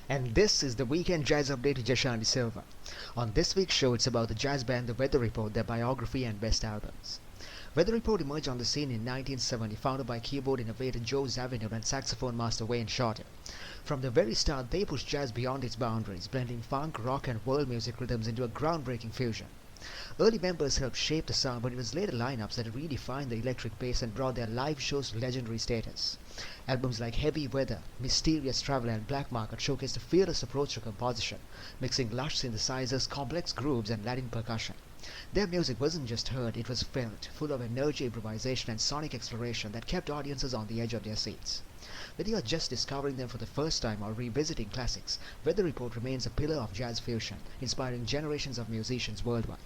And this is the Weekend Jazz Update with Jashanti Silva. On this week's show, it's about the jazz band The Weather Report, their biography and best albums. Weather Report emerged on the scene in 1970, founded by keyboard innovator Joe Zawinul and saxophone master Wayne Shorter. From the very start, they pushed jazz beyond its boundaries, blending funk, rock, and world music rhythms into a groundbreaking fusion. Early members helped shape the sound, but it was later lineups that redefined the electric bass and brought their live shows to legendary status. Albums like Heavy Weather, Mysterious Traveler, and Black Market showcased a fearless approach to composition, mixing lush synthesizers, complex grooves, and Latin percussion. Their music wasn't just heard, it was felt, full of energy, improvisation, and sonic exploration that kept audiences on the edge of their seats. Whether you are just discovering them for the first time or revisiting classics, Weather Report remains a pillar of jazz fusion, inspiring generations of musicians worldwide.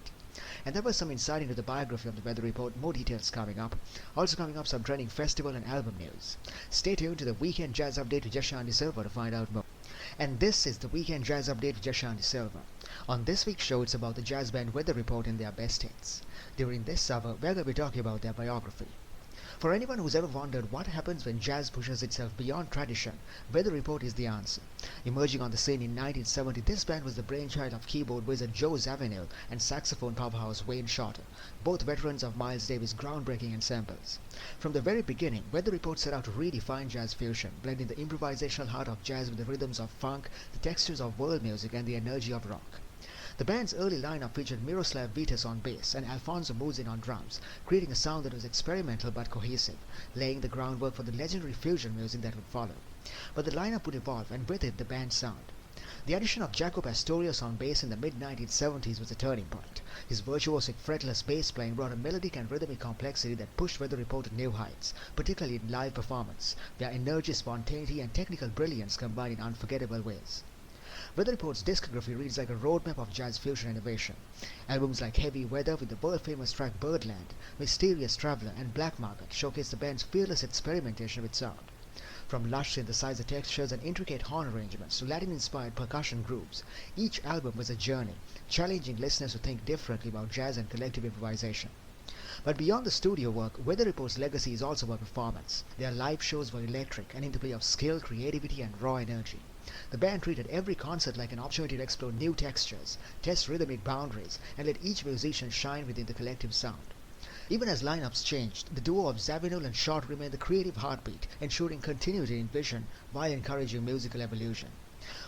And there was some insight into the biography of the Weather Report, more details coming up. Also coming up, some trending festival and album news. Stay tuned to the Weekend Jazz Update with Jashanti Silva to find out more. And this is the Weekend Jazz Update with Jashanti Silva. On this week's show, it's about the jazz band Weather Report and their best hits. During this hour, we're going to be talking about their biography. For anyone who's ever wondered what happens when jazz pushes itself beyond tradition, Weather Report is the answer. Emerging on the scene in 1970, this band was the brainchild of keyboard wizard Joe Zawinul and saxophone powerhouse Wayne Shorter, both veterans of Miles Davis' groundbreaking ensembles. From the very beginning, Weather Report set out to redefine jazz fusion, blending the improvisational heart of jazz with the rhythms of funk, the textures of world music, and the energy of rock. The band's early lineup featured Miroslav Vitouš on bass and Alfonso Musin on drums, creating a sound that was experimental but cohesive, laying the groundwork for the legendary fusion music that would follow. But the lineup would evolve, and with it, the band's sound. The addition of Jaco Pastorius on bass in the mid-1970s was a turning point. His virtuosic fretless bass playing brought a melodic and rhythmic complexity that pushed Weather Report to new heights, particularly in live performance, where energy, spontaneity, and technical brilliance combined in unforgettable ways. Weather Report's discography reads like a roadmap of jazz fusion innovation. Albums like Heavy Weather with the world-famous track Birdland, Mysterious Traveler, and Black Market showcase the band's fearless experimentation with sound. From lush synthesizer textures and intricate horn arrangements to Latin-inspired percussion grooves, each album was a journey, challenging listeners to think differently about jazz and collective improvisation. But beyond the studio work, Weather Report's legacy is also a performance. Their live shows were electric, an interplay of skill, creativity, and raw energy. The band treated every concert like an opportunity to explore new textures, test rhythmic boundaries, and let each musician shine within the collective sound. Even as lineups changed, the duo of Zawinul and Short remained the creative heartbeat, ensuring continuity in vision while encouraging musical evolution.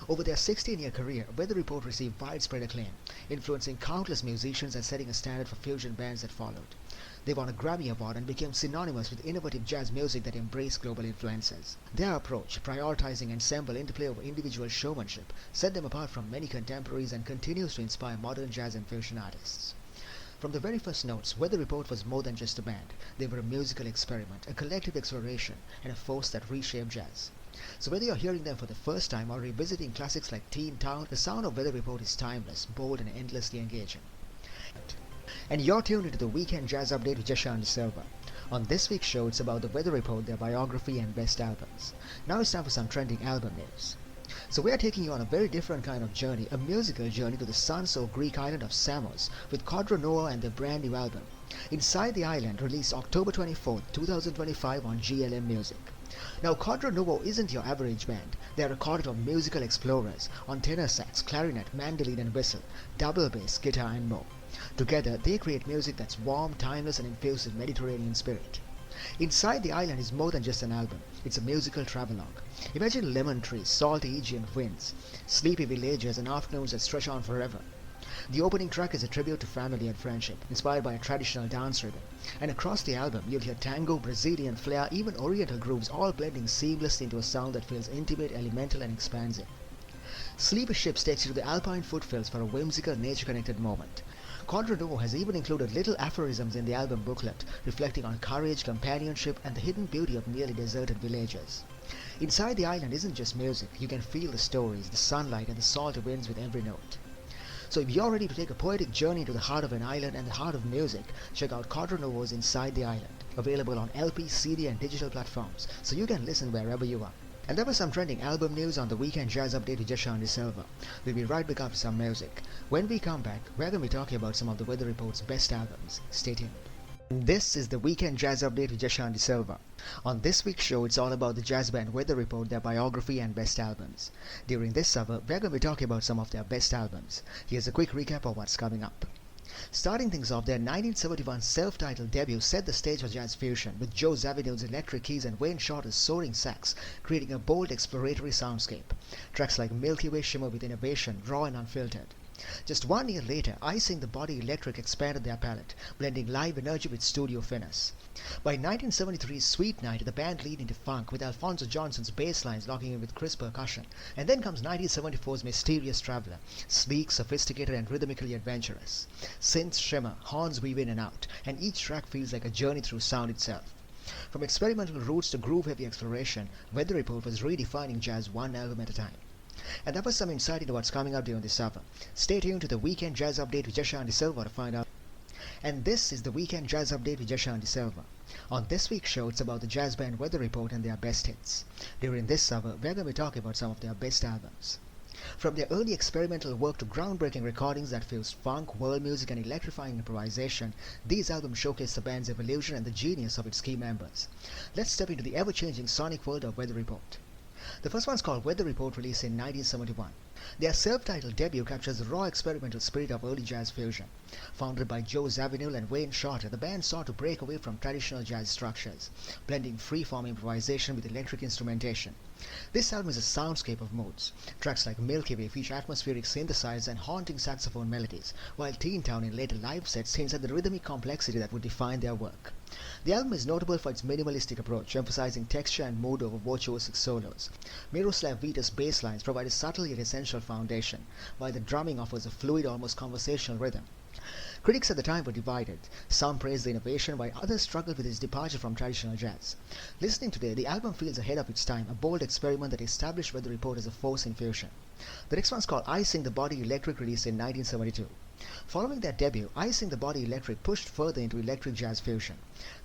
Over their 16-year career, Weather Report received widespread acclaim, influencing countless musicians and setting a standard for fusion bands that followed. They won a Grammy Award and became synonymous with innovative jazz music that embraced global influences. Their approach, prioritizing ensemble interplay over individual showmanship, set them apart from many contemporaries and continues to inspire modern jazz and fusion artists. From the very first notes, Weather Report was more than just a band. They were a musical experiment, a collective exploration, and a force that reshaped jazz. So whether you're hearing them for the first time or revisiting classics like Teen Town, the sound of Weather Report is timeless, bold, and endlessly engaging. And you're tuned into the Weekend Jazz Update with Jashanti Silva. On this week's show, it's about the Weather Report, their biography, and best albums. Now it's time for some trending album news. So we are taking you on a very different kind of journey, a musical journey to the sun-soaked Greek island of Samos with Quadro Novo and their brand new album, Inside the Island, released October 24, 2025 on GLM Music. Now, Quadro Novo isn't your average band. They are a quartet of musical explorers on tenor sax, clarinet, mandolin and whistle, double bass, guitar and more. Together, they create music that's warm, timeless and infused with Mediterranean spirit. Inside the Island is more than just an album. It's a musical travelogue. Imagine lemon trees, salty Aegean winds, sleepy villages and afternoons that stretch on forever. The opening track is a tribute to family and friendship, inspired by a traditional dance rhythm. And across the album, you'll hear tango, Brazilian flair, even oriental grooves, all blending seamlessly into a sound that feels intimate, elemental and expansive. Sleepy Ships takes you to the alpine foothills for a whimsical, nature-connected moment. Quadro Novo has even included little aphorisms in the album booklet, reflecting on courage, companionship, and the hidden beauty of nearly deserted villages. Inside the Island isn't just music, you can feel the stories, the sunlight, and the salty winds with every note. So if you're ready to take a poetic journey into the heart of an island and the heart of music, check out Quadro Novo's Inside the Island, available on LP, CD, and digital platforms, so you can listen wherever you are. And there was some trending album news on the Weekend Jazz Update with Jashanti Silva. We'll be right back after some music. When we come back, we're going to be talking about some of the Weather Report's best albums. Stay tuned. This is the Weekend Jazz Update with Jaco Pastorius. On this week's show, it's all about the jazz band Weather Report, their biography and best albums. During this hour, we're going to be talking about some of their best albums. Here's a quick recap of what's coming up. Starting things off, their 1971 self-titled debut set the stage for jazz fusion, with Joe Zawinul's electric keys and Wayne Shorter's soaring sax, creating a bold exploratory soundscape. Tracks like Milky Way shimmer with innovation, raw and unfiltered. Just 1 year later, Icing the Body Electric expanded their palette, blending live energy with studio finesse. By 1973's Sweet Night, the band leaned into funk, with Alphonso Johnson's bass lines locking in with crisp percussion. And then comes 1974's Mysterious Traveler, sleek, sophisticated and rhythmically adventurous. Synths shimmer, horns weave in and out, and each track feels like a journey through sound itself. From experimental roots to groove-heavy exploration, Weather Report was redefining jazz one album at a time. And that was some insight into what's coming up during this hour. Stay tuned to the Weekend Jazz Update with Jaco Pastorius to find out. And this is the Weekend Jazz Update with Jaco Pastorius. On this week's show, it's about the jazz band Weather Report and their best hits. During this hour, we're going to be talking about some of their best albums. From their early experimental work to groundbreaking recordings that fused funk, world music and electrifying improvisation, these albums showcase the band's evolution and the genius of its key members. Let's step into the ever-changing sonic world of Weather Report. The first one's called Weather Report, released in 1971. Their self-titled debut captures the raw experimental spirit of early jazz fusion. Founded by Joe Zawinul and Wayne Shorter, the band sought to break away from traditional jazz structures, blending free-form improvisation with electric instrumentation. This album is a soundscape of moods. Tracks like Milky Way feature atmospheric synthesizers and haunting saxophone melodies, while Teen Town in later live sets hints at the rhythmic complexity that would define their work. The album is notable for its minimalistic approach, emphasizing texture and mood over virtuosic solos. Miroslav Vitouš's bass lines provide a subtle yet essential foundation, while the drumming offers a fluid, almost conversational rhythm. Critics at the time were divided. Some praised the innovation, while others struggled with its departure from traditional jazz. Listening today, the album feels ahead of its time, a bold experiment that established Weather Report as a force in fusion. The next one's called Icing the Body Electric, released in 1972. Following their debut, Icing the Body Electric pushed further into electric jazz fusion.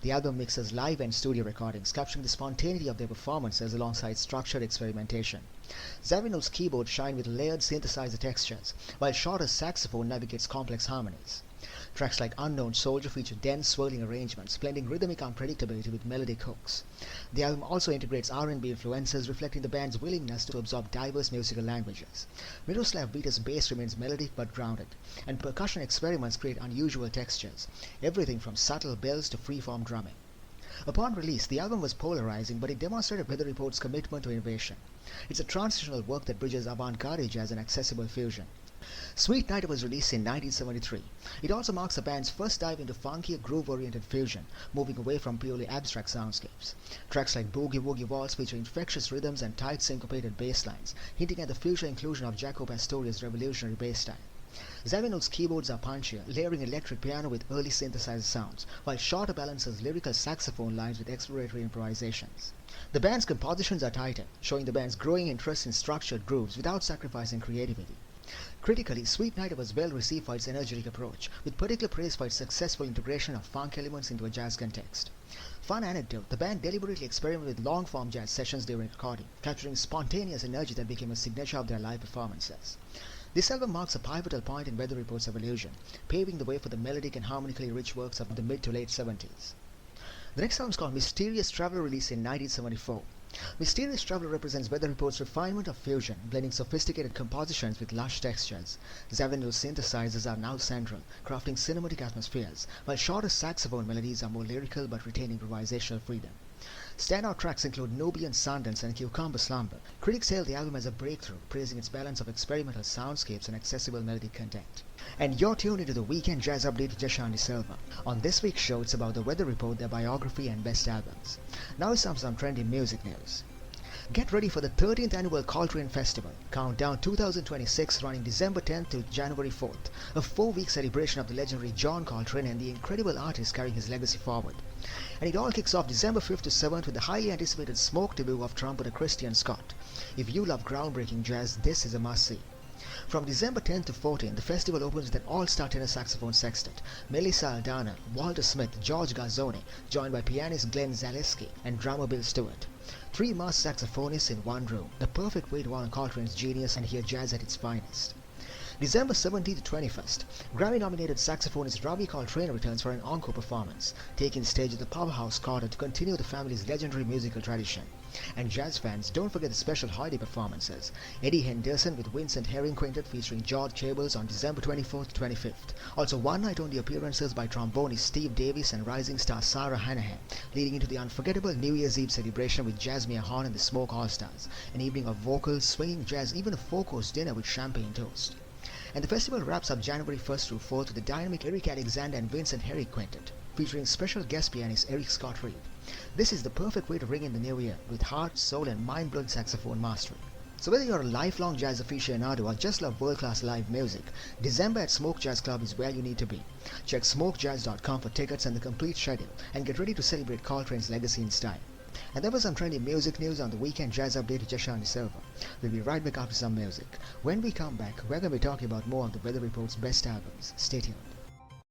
The album mixes live and studio recordings, capturing the spontaneity of their performances alongside structured experimentation. Zawinul's keyboards shine with layered synthesizer textures, while Shorter's saxophone navigates complex harmonies. Tracks like Unknown Soldier feature dense, swirling arrangements, blending rhythmic unpredictability with melodic hooks. The album also integrates R&B influences, reflecting the band's willingness to absorb diverse musical languages. Miroslav Vitouš's bass remains melodic but grounded, and percussion experiments create unusual textures, everything from subtle bells to free-form drumming. Upon release, the album was polarizing, but it demonstrated Weather Report's commitment to innovation. It's a transitional work that bridges avant-garde jazz and accessible fusion. Sweet Night was released in 1973. It also marks the band's first dive into funkier, groove-oriented fusion, moving away from purely abstract soundscapes. Tracks like Boogie Woogie Waltz feature infectious rhythms and tight syncopated bass lines, hinting at the future inclusion of Jaco Pastorius' revolutionary bass style. Zawinul's keyboards are punchier, layering electric piano with early synthesizer sounds, while Shorter balances lyrical saxophone lines with exploratory improvisations. The band's compositions are tighter, showing the band's growing interest in structured grooves without sacrificing creativity. Critically, Sweet Night was well received for its energetic approach, with particular praise for its successful integration of funk elements into a jazz context. Fun anecdote, the band deliberately experimented with long-form jazz sessions during recording, capturing spontaneous energy that became a signature of their live performances. This album marks a pivotal point in Weather Report's evolution, paving the way for the melodic and harmonically rich works of the mid to late 70s. The next album is called Mysterious Traveler, released in 1974. Mysterious Traveler represents Weather Report's refinement of fusion, blending sophisticated compositions with lush textures. Zawinul's synthesizers are now central, crafting cinematic atmospheres, while Shorter's saxophone melodies are more lyrical but retain improvisational freedom. Standout tracks include Nubian Sundance and Cucumber Slumber. Critics hail the album as a breakthrough, praising its balance of experimental soundscapes and accessible melodic content. And you're tuned into the Weekend Jazz Update with Jaco Pastorius. On this week's show, it's about the Weather Report, their biography and best albums. Now it's some trendy music news. Get ready for the 13th annual Coltrane Festival, Countdown 2026, running December 10th to January 4th, a 4-week celebration of the legendary John Coltrane and the incredible artist carrying his legacy forward. And it all kicks off December 5th to 7th with the highly anticipated Smoke debut of trumpeter Christian Scott. If you love groundbreaking jazz, this is a must-see. From December 10th to 14th, the festival opens with an all-star tenor saxophone sextet, Melissa Aldana, Walter Smith, George Gazzone, joined by pianist Glenn Zaleski and drummer Bill Stewart. 3 master saxophonists in one room, the perfect way to honor Coltrane's genius and hear jazz at its finest. December 17th to 21st, Grammy-nominated saxophonist Ravi Coltrane returns for an encore performance, taking the stage at the Powerhouse Quarter to continue the family's legendary musical tradition. And jazz fans, don't forget the special holiday performances. Eddie Henderson with Vincent Herring Quintet featuring George Cables on December 24th to 25th. Also one night only appearances by trombonist Steve Davis and rising star Sarah Hanahan, leading into the unforgettable New Year's Eve celebration with Jasmine Horn and the Smoke All-Stars. An evening of vocals, swinging jazz, even a four-course dinner with champagne toast. And the festival wraps up January 1st through 4th with the dynamic Eric Alexander and Vincent Herring Quintet, featuring special guest pianist Eric Scott Reed. This is the perfect way to ring in the new year with heart, soul and mind-blowing saxophone mastery. So whether you're a lifelong jazz aficionado or just love world-class live music, December at Smoke Jazz Club is where you need to be. Check smokejazz.com for tickets and the complete schedule, and get ready to celebrate Coltrane's legacy in style. And that was some trendy music news on the Weekend Jazz Update with Jaco Silva. We'll be right back after some music. When we come back, we're going to be talking about more of the Weather Report's best albums. Stay tuned.